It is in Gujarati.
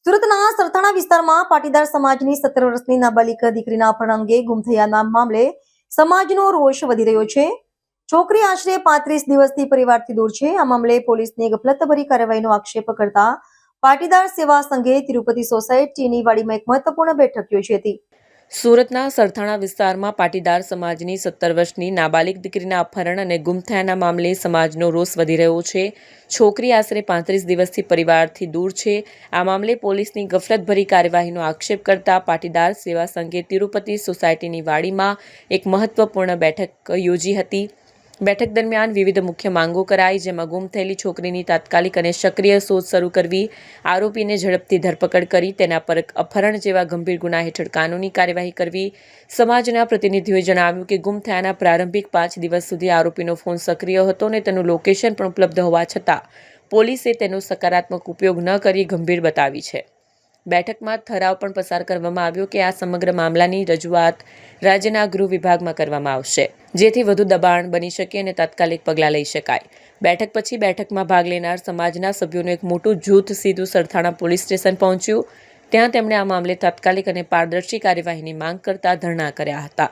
સુરતના સરથાણા વિસ્તારમાં પાટીદાર સમાજની 17 વર્ષની નાબાલિગ દીકરીના અપહરણ અંગે ગુમ થયાના મામલે સમાજનો રોષ વધી રહ્યો છે. છોકરી આશરે 35 દિવસથી પરિવારથી દૂર છે. આ મામલે પોલીસની ગફલતભરી કાર્યવાહીનો આક્ષેપ કરતા પાટીદાર સેવા સંઘે તિરુપતિ સોસાયટીની વાડીમાં એક મહત્વપૂર્ણ બેઠક યોજી હતી. સુરતના સરથાણા વિસ્તારમાં પાટીદાર સમાજની 17 વર્ષની નાબાલિગ દીકરીના અપહરણ અને ગુમ થયાના મામલે સમાજનો રોષ વધી રહ્યો છે. છોકરી આશરે 35 દિવસથી પરિવારથી દૂર છે. આ મામલે પોલીસની ગફલતભરી કાર્યવાહીનો આક્ષેપ કરતા પાટીદાર સેવા સંઘે તિરુપતિ સોસાયટીની વાડીમાં એક મહત્વપૂર્ણ બેઠક યોજી હતી. બેઠક દરમિયાન વિવિધ મુખ્ય માંગો કરાઈ, જેમાં ગુમ થયેલી છોકરીની તાત્કાલિક અને સક્રિય શોધ શરૂ કરવી, આરોપીને ઝડપથી ધરપકડ કરી તેના પર અપહરણ જેવા ગંભીર ગુના હેઠળ કાનૂની કાર્યવાહી કરવી. સમાજના પ્રતિનિધિઓએ જણાવ્યું કે ગુમ થયાના પ્રારંભિક 5 દિવસ સુધી આરોપીનો ફોન સક્રિય હતો અને તેનું લોકેશન પણ ઉપલબ્ધ હોવા છતાં પોલીસે તેનો સકારાત્મક ઉપયોગ ન કરી ગંભીર બતાવી છે. બેઠકમાં ઠરાવ પણ પસાર કરવામાં આવ્યો કે આ સમગ્ર મામલાની રજૂઆત રાજ્યના ગૃહ વિભાગમાં કરવામાં આવશે, જેથી વધુ દબાણ બની શકે અને તાત્કાલિક પગલાં લઈ શકાય. બેઠક પછી બેઠકમાં ભાગ લેનાર સમાજના સભ્યોનું એક મોટું જૂથ સીધું સરથાણા પોલીસ સ્ટેશન પહોંચ્યું. ત્યાં તેમણે આ મામલે તાત્કાલિક અને પારદર્શી કાર્યવાહીની માંગ કરતા ધરણા કર્યા હતા.